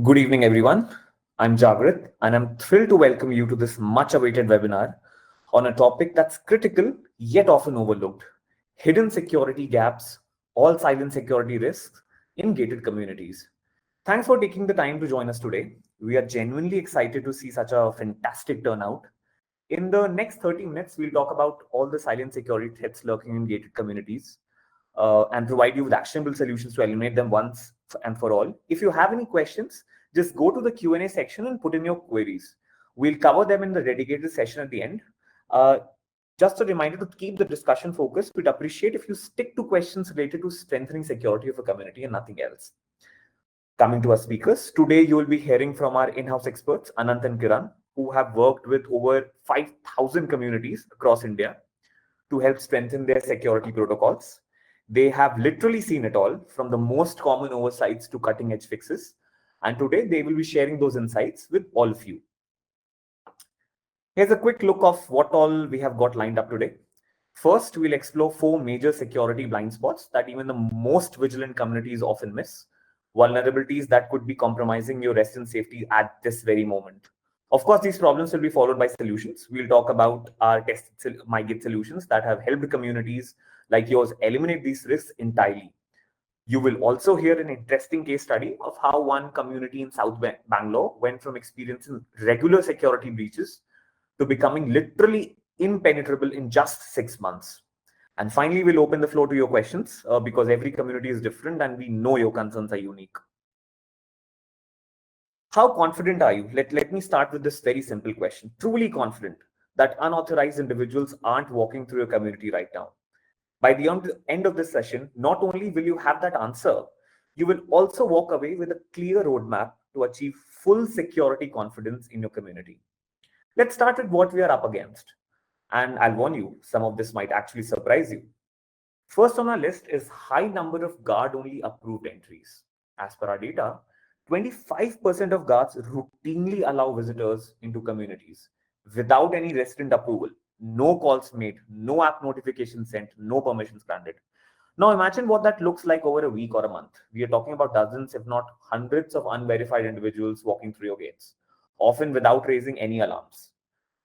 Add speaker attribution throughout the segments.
Speaker 1: Good evening, everyone. I'm Jagrit, and I'm thrilled to welcome you to this much awaited webinar on a topic that's critical yet often overlooked: hidden security gaps, all silent security risks in gated communities. Thanks for taking the time to join us today. We are genuinely excited to see such a fantastic turnout. In the next 30 minutes, we'll talk about all the silent security threats lurking in gated communities and provide you with actionable solutions to eliminate them once and for all. If you have any questions, just go to the Q&A section and put in your queries. We'll cover them in the dedicated session at the end. Uh, just a reminder to keep the discussion focused. We'd appreciate if you stick to questions related to strengthening security of a community and nothing else. Coming to our speakers, today you will be hearing from our in-house experts, Anant and Kiran, who have worked with over 5,000 communities across India to help strengthen their security protocols. They have literally seen it all, from the most common oversights to cutting edge fixes. And today they will be sharing those insights with all of you. Here's a quick look of what all we have got lined up today. First, we'll explore four major security blind spots that even the most vigilant communities often miss, vulnerabilities that could be compromising your resident safety at this very moment. Of course, these problems will be followed by solutions. We'll talk about our tested migrate solutions that have helped communities like yours eliminate these risks entirely. You will also hear an interesting case study of how one community in South Bangalore went from experiencing regular security breaches to becoming literally impenetrable in just 6 months. And finally, we'll open the floor to your questions because every community is different and we know your concerns are unique. How confident are you? Let me start with this very simple question. Truly confident that unauthorized individuals aren't walking through your community right now? By the end of this session, not only will you have that answer, you will also walk away with a clear roadmap to achieve full security confidence in your community. Let's start with what we are up against. And I'll warn you, some of this might actually surprise you. First on our list is high number of guard-only approved entries. As per our data, 25% of guards routinely allow visitors into communities without any resident approval. No calls made, no app notification sent, no permissions granted. Now imagine what that looks like over a week or a month. We are talking about dozens, if not hundreds, of unverified individuals walking through your gates, often without raising any alarms.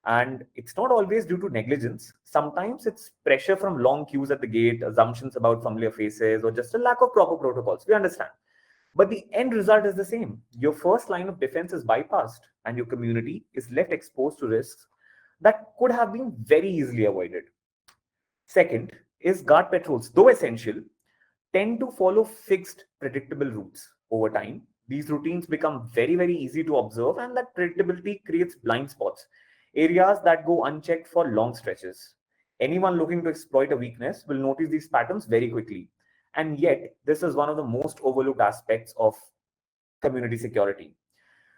Speaker 1: And it's not always due to negligence. Sometimes it's pressure from long queues at the gate, assumptions about familiar faces, or just a lack of proper protocols. We understand. But the end result is the same. Your first line of defense is bypassed, and your community is left exposed to risks that could have been very easily avoided. Second is guard patrols, though essential, tend to follow fixed, predictable routes. Over time, these routines become very, very easy to observe, and that predictability creates blind spots, areas that go unchecked for long stretches. Anyone looking to exploit a weakness will notice these patterns very quickly. And yet, this is one of the most overlooked aspects of community security.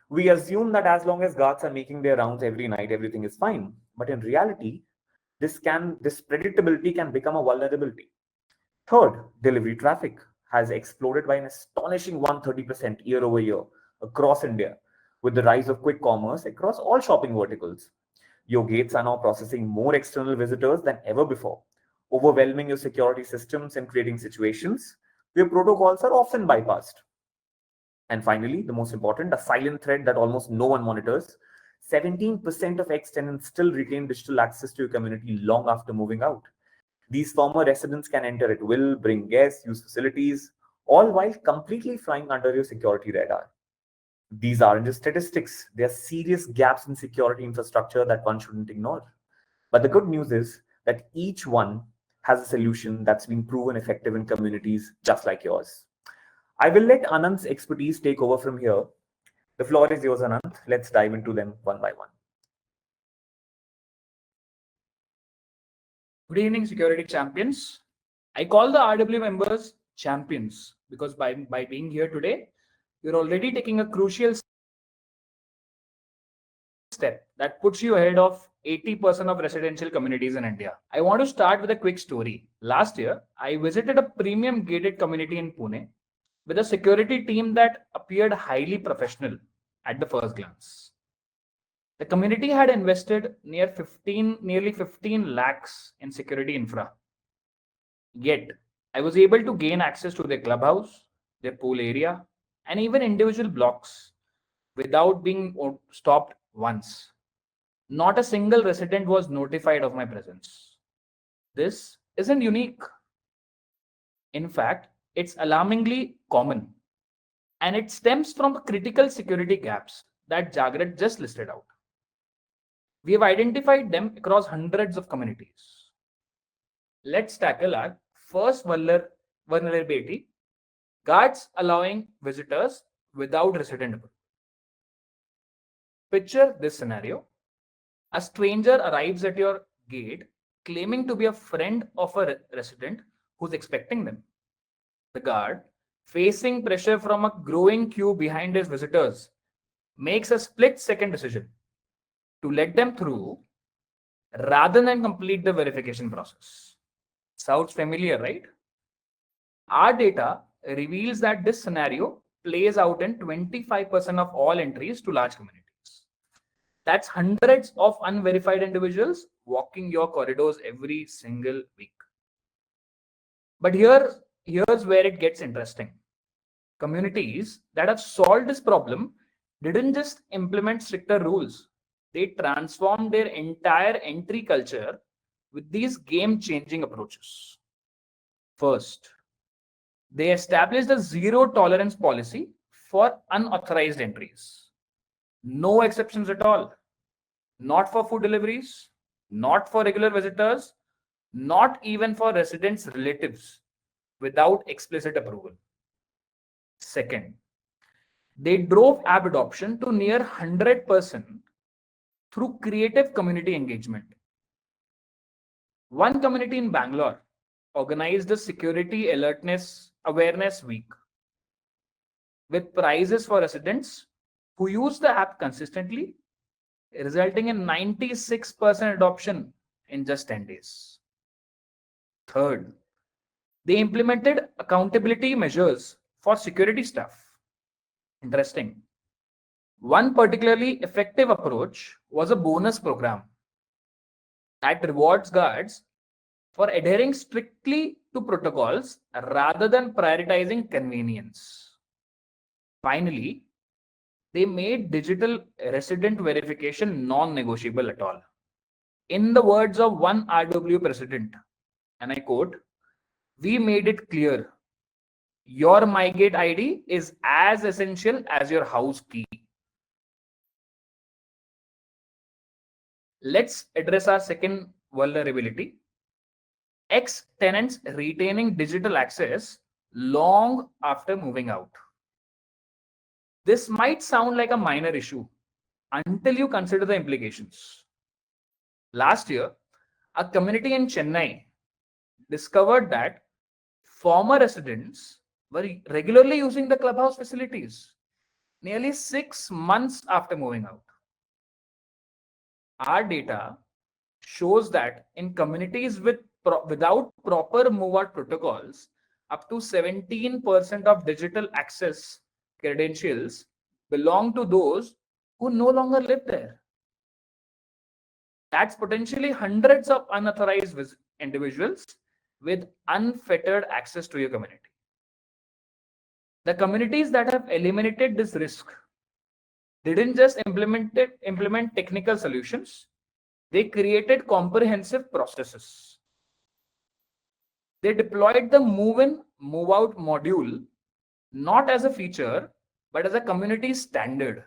Speaker 1: We assume that as long as guards are making their rounds every night, everything is fine. But in reality, this predictability can become a vulnerability. Third, delivery traffic has exploded by an astonishing 130% year over year across India with the rise of quick commerce across all shopping verticals. Your gates are now processing more external visitors than ever before, overwhelming your security systems and creating situations where protocols are often bypassed. And finally, the most important, a silent threat that almost no one monitors. 17% of ex-tenants still retain digital access to your community long after moving out. These former residents can enter at will, bring guests, use facilities, all while completely flying under your security radar. These aren't just statistics, they are serious gaps in security infrastructure that one shouldn't ignore. But the good news is that each one has a solution that's been proven effective in communities just like yours. I will let Anand's expertise take over from here. The floor is yours, Anand. Let's dive into them one by one.
Speaker 2: Good evening, security champions. I call the RW members champions because by being here today, you're already taking a crucial step that puts you ahead of 80% of residential communities in India. I want to start with a quick story. Last year, I visited a premium gated community in Pune with a security team that appeared highly professional at the first glance. The community had invested nearly 15 lakhs in security infra. Yet, I was able to gain access to their clubhouse, their pool area, and even individual blocks without being stopped once. Not a single resident was notified of my presence. This isn't unique. In fact, it's alarmingly common, and it stems from the critical security gaps that Jagrat just listed out. We have identified them across hundreds of communities. Let's tackle our first vulnerability: guards allowing visitors without resident approval. Picture this scenario: a stranger arrives at your gate claiming to be a friend of a resident who's expecting them. The guard, facing pressure from a growing queue behind his visitors, makes a split second decision to let them through rather than complete the verification process. Sounds familiar, right? Our data reveals that this scenario plays out in 25% of all entries to large communities. That's hundreds of unverified individuals walking your corridors every single week. But here's where it gets interesting. Communities that have solved this problem didn't just implement stricter rules, they transformed their entire entry culture with these game changing approaches. First, they established a zero tolerance policy for unauthorized entries. No exceptions at all. Not for food deliveries, not for regular visitors, not even for residents' relatives without explicit approval. Second, they drove app adoption to near 100% through creative community engagement. One community in Bangalore organized a security alertness awareness week with prizes for residents who use the app consistently, resulting in 96% adoption in just 10 days. Third, they implemented accountability measures for security staff. Interesting. One particularly effective approach was a bonus program that rewards guards for adhering strictly to protocols rather than prioritizing convenience. Finally, they made digital resident verification non-negotiable at all. In the words of one RW president, and I quote, "We made it clear your MyGate ID is as essential as your house key." Let's address our second vulnerability: ex tenants retaining digital access long after moving out. This might sound like a minor issue until you consider the implications. Last year, a community in Chennai discovered that former residents were regularly using the clubhouse facilities nearly 6 months after moving out. Our data shows that in communities without proper move out protocols, up to 17% of digital access credentials belong to those who no longer live there. That's potentially hundreds of unauthorized individuals with unfettered access to your community. The communities that have eliminated this risk didn't just implement technical solutions, they created comprehensive processes. They deployed the move in, move out module not as a feature, but as a community standard.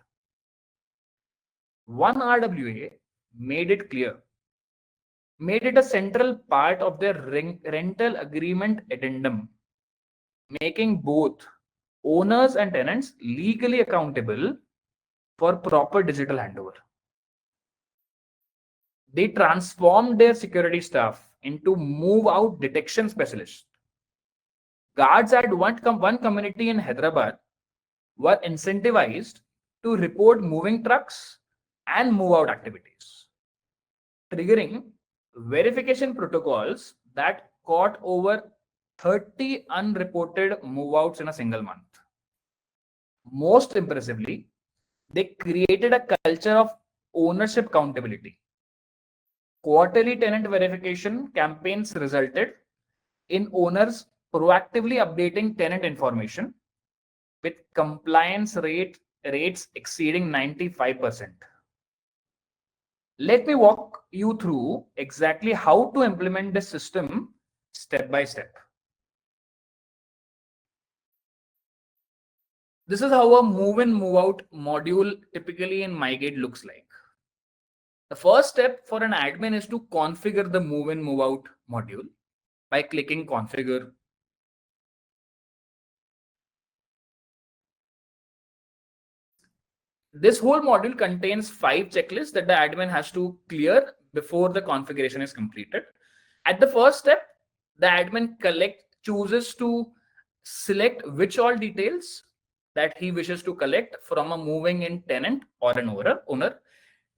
Speaker 2: One RWA made it a central part of their rental agreement addendum, making both owners and tenants legally accountable for proper digital handover. They transformed their security staff into move out detection specialists. Guards at one community in Hyderabad were incentivized to report moving trucks and move out activities, triggering verification protocols that caught over 30 unreported move outs in a single month. Most impressively, they created a culture of ownership accountability. Quarterly tenant verification campaigns resulted in owners proactively updating tenant information, with compliance rate rates exceeding 95%. Let me walk you through exactly how to implement this system step by step. This is how a move in, move out module typically in MyGate looks like. The first step for an admin is to configure the move in, move out module by clicking configure. This whole module contains 5 checklists that the admin has to clear before the configuration is completed. At the first step, the admin chooses to select which all details that he wishes to collect from a moving in tenant or an owner,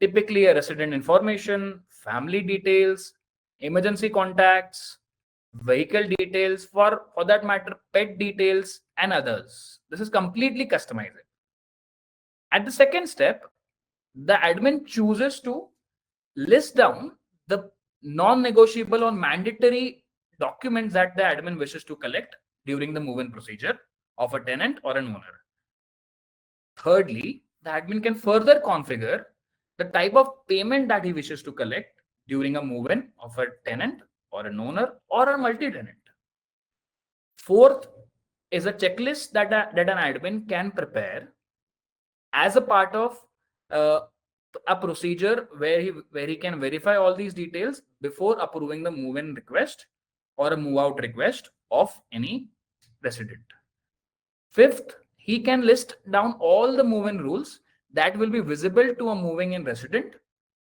Speaker 2: typically a resident information, family details, emergency contacts, vehicle details, for that matter, pet details, and others. This is completely customizable. At the second step, the admin chooses to list down the non-negotiable or mandatory documents that the admin wishes to collect during the move-in procedure of a tenant or an owner. Thirdly, the admin can further configure the type of payment that he wishes to collect during a move-in of a tenant or an owner or a multi-tenant. Fourth is a checklist that an admin can prepare as a part of uh, a procedure where he can verify all these details before approving the move-in request or a move-out request of any resident. Fifth, he can list down all the move-in rules that will be visible to a moving in resident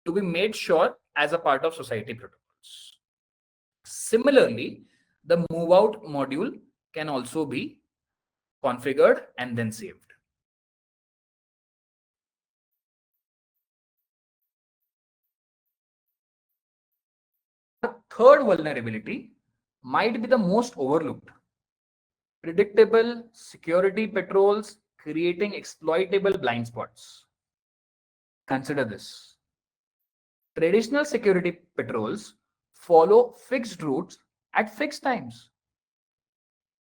Speaker 2: to be made sure as a part of society protocols. Similarly, the move-out module can also be configured and then saved. Third vulnerability might be the most overlooked. Predictable security patrols creating exploitable blind spots. Consider this. Traditional security patrols follow fixed routes at fixed times,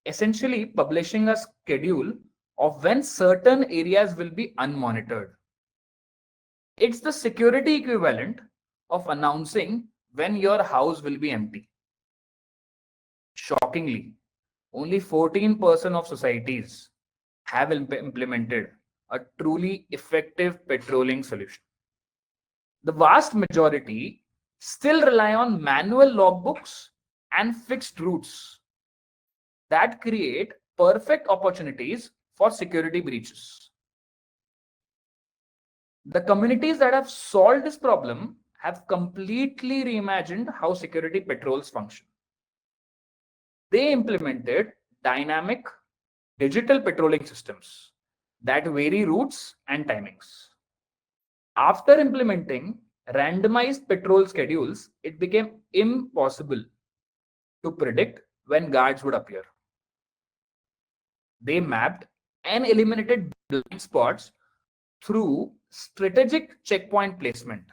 Speaker 2: essentially publishing a schedule of when certain areas will be unmonitored. It's the security equivalent of announcing when your house will be empty. Shockingly, only 14% of societies have implemented a truly effective patrolling solution. The vast majority still rely on manual logbooks and fixed routes that create perfect opportunities for security breaches. The communities that have solved this problem have completely reimagined how security patrols function. They implemented dynamic digital patrolling systems that vary routes and timings. After implementing randomized patrol schedules, it became impossible to predict when guards would appear. They mapped and eliminated blind spots through strategic checkpoint placement.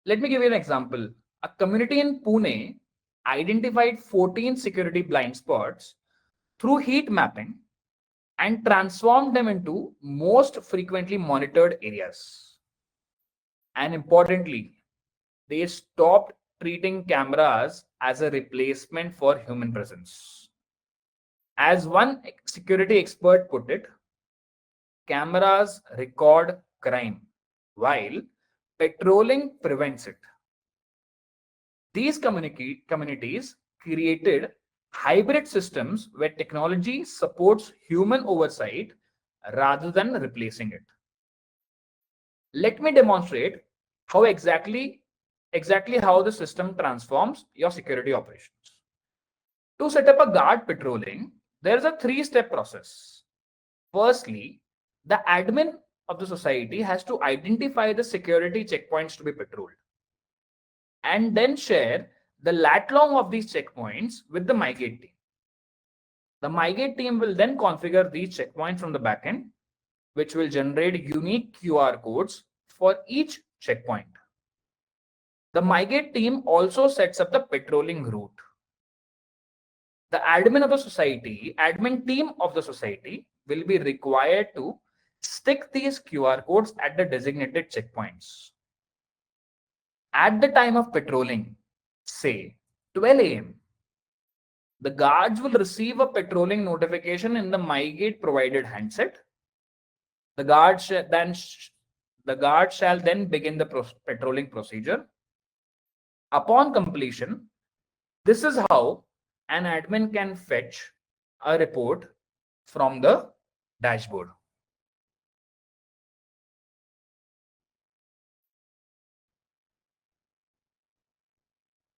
Speaker 2: Let me give you an example. A community in Pune identified 14 security blind spots through heat mapping and transformed them into most frequently monitored areas. And importantly, they stopped treating cameras as a replacement for human presence. As one security expert put it, cameras record crime while patrolling prevents it. These communities created hybrid systems where technology supports human oversight rather than replacing it. Let me demonstrate how exactly how the system transforms your security operations. To set up a guard patrolling, there is a 3-step process. Firstly, the admin of the society has to identify the security checkpoints to be patrolled and then share the lat long of these checkpoints with the MyGate team. The MyGate team will then configure these checkpoints from the backend, which will generate unique QR codes for each checkpoint. The MyGate team also sets up the patrolling route. The admin team of the society will be required to Stick these QR codes at the designated checkpoints. At the time of patrolling, say 12 a.m., the guards will receive a patrolling notification in the MyGate provided handset. The guard, the guard shall then begin the patrolling procedure. Upon completion, this is how an admin can fetch a report from the dashboard.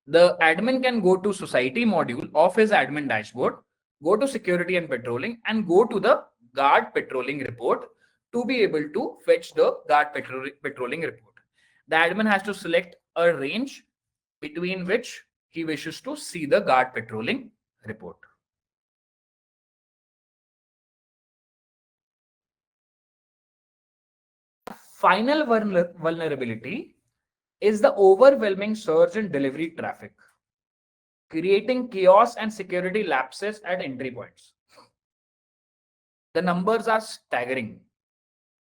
Speaker 2: The admin can go to society module of his admin dashboard, go to security and patrolling, and go to the guard patrolling report to be able to fetch the guard patrolling report. The admin has to select a range between which he wishes to see the guard patrolling report. Final vulnerability is the overwhelming surge in delivery traffic, creating chaos and security lapses at entry points. The numbers are staggering.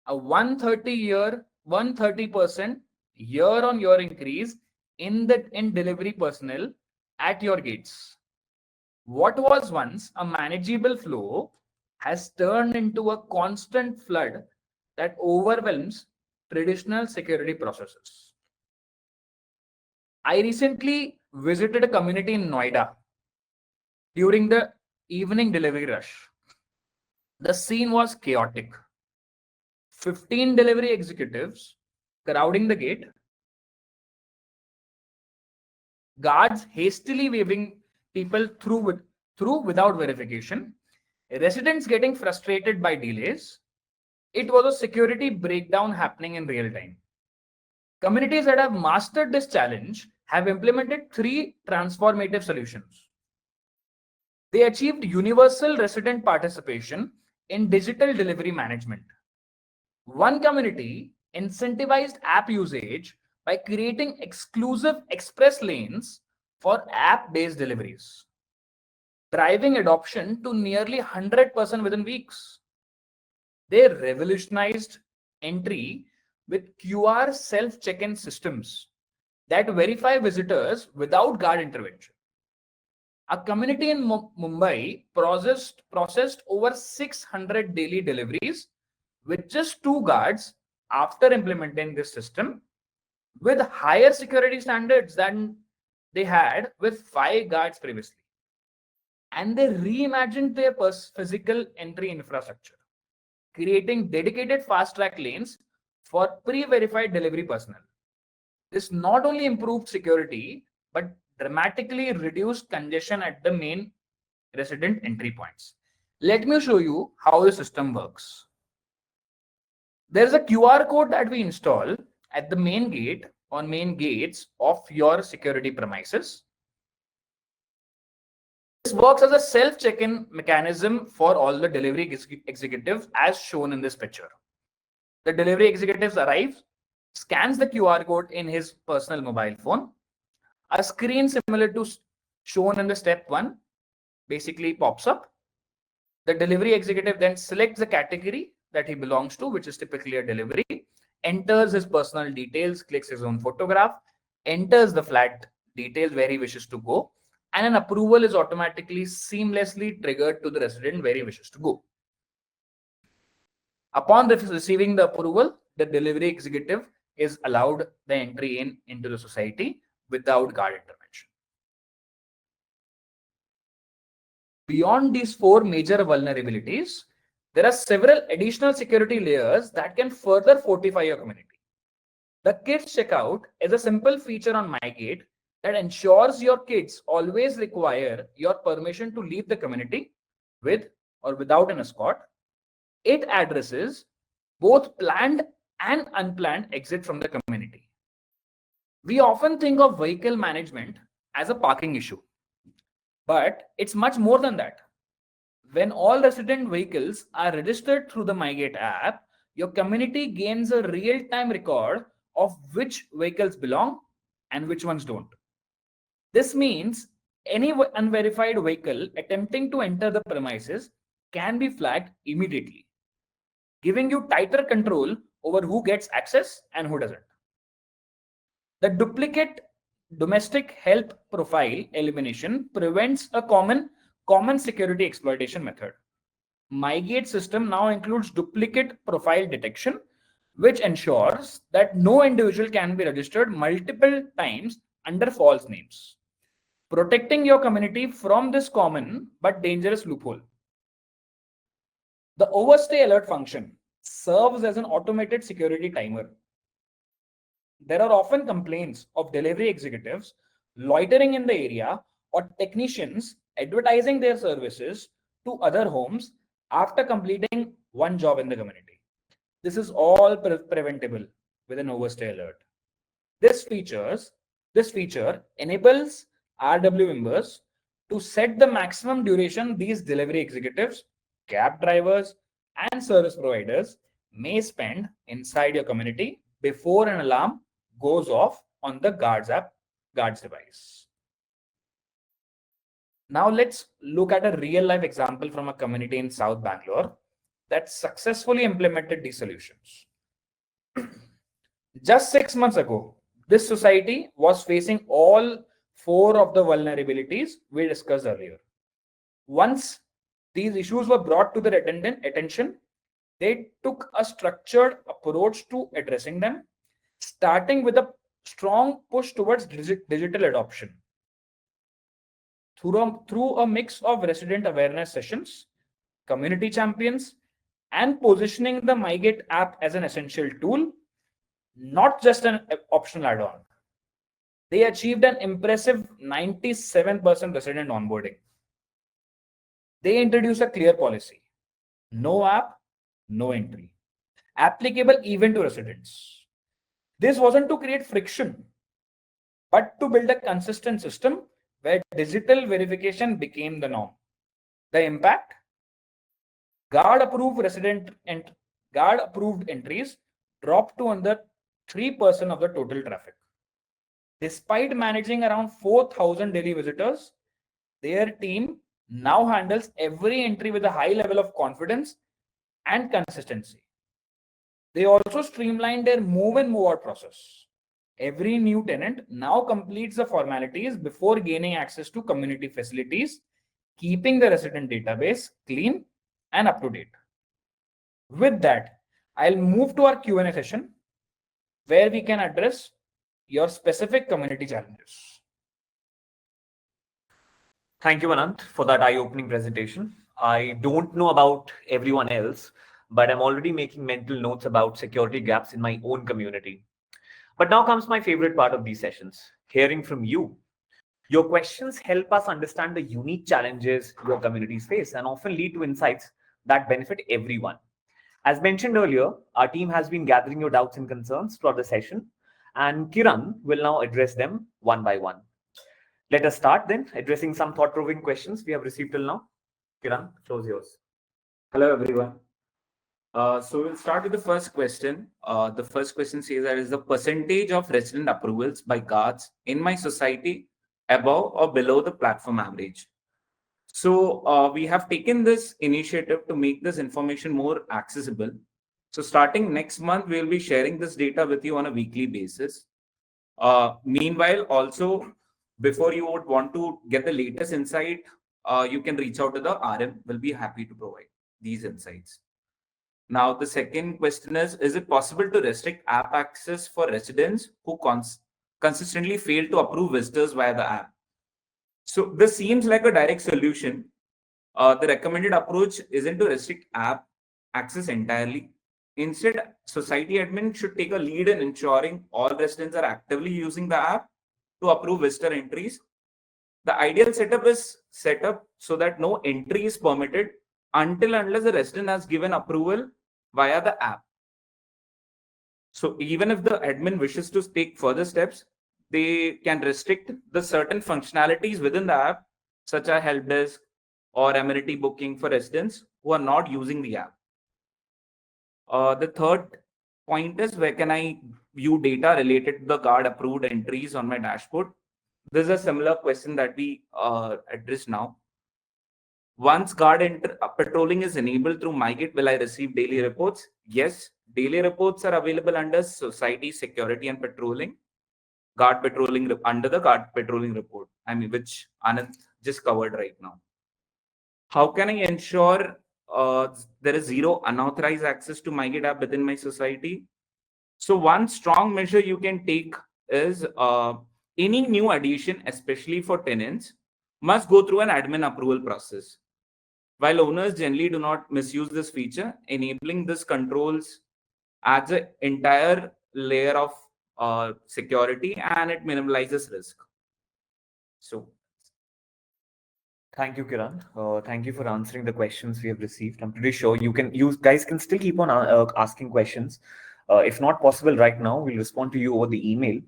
Speaker 2: A 130% year-on-year increase in delivery personnel at your gates. What was once a manageable flow has turned into a constant flood that overwhelms traditional security processes. I recently visited a community in Noida during the evening delivery rush. The scene was chaotic. 15 delivery executives crowding the gate, guards hastily waving people through without verification, residents getting frustrated by delays. It was a security breakdown happening in real time. Communities that have mastered this challenge have implemented three transformative solutions. They achieved universal resident participation in digital delivery management. One community incentivized app usage by creating exclusive express lanes for app-based deliveries, driving adoption to nearly 100% within weeks. They revolutionized entry with QR self-check-in systems that verify visitors without guard intervention. A community in Mumbai processed over 600 daily deliveries with just two guards after implementing this system, with higher security standards than they had with five guards previously. And they reimagined their physical entry infrastructure, creating dedicated fast track lanes for pre-verified delivery personnel. This not only improved security, but dramatically reduced congestion at the main resident entry points. Let me show you how the system works. There's a QR code that we install at the main gate on main gates of your security premises. This works as a self check-in mechanism for all the delivery executives as shown in this picture. The delivery executives arrive, scans the QR code in his personal mobile phone. A screen similar to shown in the step 1 basically pops up. The delivery executive then selects the category that he belongs to, which is typically a delivery, enters his personal details, clicks his own photograph, enters the flat details where he wishes to go, and an approval is automatically seamlessly triggered to the resident where he wishes to go. Upon receiving the approval, the delivery executive is allowed the entry into the society without guard intervention. Beyond these four major vulnerabilities, there are several additional security layers that can further fortify your community. The kids checkout is a simple feature on MyGate that ensures your kids always require your permission to leave the community with or without an escort. It addresses both planned and unplanned exit from the community. We often think of vehicle management as a parking issue, but it's much more than that. When all resident vehicles are registered through the MyGate app, your community gains a real-time record of which vehicles belong and which ones don't. This means any unverified vehicle attempting to enter the premises can be flagged immediately. giving you tighter control over who gets access and who doesn't. The duplicate domestic help profile elimination prevents a common security exploitation method. MyGate system now includes duplicate profile detection, which ensures that no individual can be registered multiple times under false names, protecting your community from this common but dangerous loophole. The overstay alert function serves as an automated security timer. There are often complaints of delivery executives loitering in the area or technicians advertising their services to other homes after completing one job in the community. This is all preventable with an overstay alert. This features this feature enables RW members to set the maximum duration these delivery executives, cab drivers, and service providers may spend inside your community before an alarm goes off on the guard's device. Now let's look at a real life example from a community in South Bangalore that successfully implemented these solutions. Just 6 months ago, this society was facing all four of the vulnerabilities we discussed earlier. Once these issues were brought to their attention, they took a structured approach to addressing them, starting with a strong push towards digital adoption. Through a mix of resident awareness sessions, community champions, and positioning the MyGate app as an essential tool, not just an optional add-on, they achieved an impressive 97% resident onboarding. They introduced a clear policy: no app, no entry, applicable even to residents. This wasn't to create friction, but to build a consistent system where digital verification became the norm. The impact: guard approved entries dropped to under 3% of the total traffic. Despite managing around 4,000 daily visitors, their team now handles every entry with a high level of confidence and consistency. They also streamlined their move in move out process. Every new tenant now completes the formalities before gaining access to community facilities, keeping the resident database clean and up to date. With that, I'll move to our Q&A session where we can address your specific community challenges.
Speaker 1: Thank you, Anant, for that eye-opening presentation. I don't know about everyone else, but I'm already making mental notes about security gaps in my own community. But now comes my favorite part of these sessions, hearing from you. Your questions help us understand the unique challenges your communities face and often lead to insights that benefit everyone. As mentioned earlier, our team has been gathering your doubts and concerns throughout the session, and Kiran will now address them one by one. Let us start then addressing some thought-provoking questions we have received till now. Kiran, floor is yours.
Speaker 3: Hello, everyone. So we'll start with the first question. The first question says that is the percentage of resident approvals by guards in my society above or below the platform average. So we have taken this initiative to make this information more accessible. So starting next month, we'll be sharing this data with you on a weekly basis. Meanwhile, also, before you would want to get the latest insight, you can reach out to the RM. We'll be happy to provide these insights. Now, the second question is it possible to restrict app access for residents who consistently fail to approve visitors via the app? So this seems like a direct solution. The recommended approach isn't to restrict app access entirely. Instead, society admin should take a lead in ensuring all residents are actively using the app to approve visitor entries. The ideal setup is set up so that no entry is permitted unless the resident has given approval via the app. So even if the admin wishes to take further steps, they can restrict the certain functionalities within the app, such as help desk or amenity booking for residents who are not using the app. The third point is, where can I view data related to the guard approved entries on my dashboard? This is a similar question that we address now. Once patrolling is enabled through MyGate, will I receive daily reports? Yes, daily reports are available under Society Security and Patrolling, guard patrolling under the guard patrolling report. I mean, which Anand just covered right now. How can I ensure there is zero unauthorized access to MyGate app within my society? So one strong measure you can take is any new addition, especially for tenants, must go through an admin approval process. While owners generally do not misuse this feature, enabling this controls adds an entire layer of security and it minimizes risk. So
Speaker 1: Thank you, Kiran. Thank you for answering the questions we have received. I'm pretty sure you guys can still keep on asking questions. If not possible right now, we'll respond to you over the email.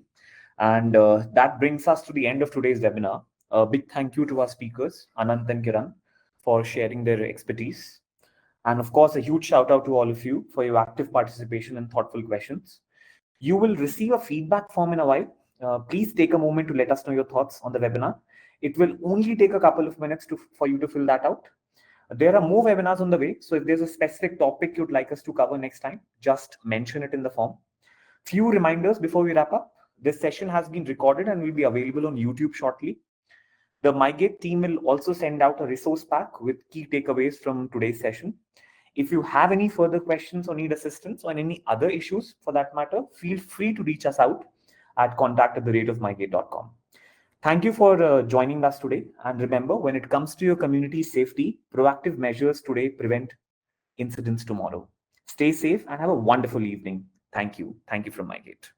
Speaker 1: And that brings us to the end of today's webinar. A big thank you to our speakers, Anant and Kiran, for sharing their expertise. And of course, a huge shout out to all of you for your active participation and thoughtful questions. You will receive a feedback form in a while. Please take a moment to let us know your thoughts on the webinar. It will only take a couple of minutes for you to fill that out. There are more webinars on the way, so if there's a specific topic you'd like us to cover next time, just mention it in the form. Few reminders before we wrap up. This session has been recorded and will be available on YouTube shortly. The MyGate team will also send out a resource pack with key takeaways from today's session. If you have any further questions or need assistance on any other issues for that matter, feel free to reach us out at contact@mygate.com. Thank you for joining us today. And remember, when it comes to your community safety, proactive measures today prevent incidents tomorrow. Stay safe and have a wonderful evening. Thank you. Thank you from MyGate.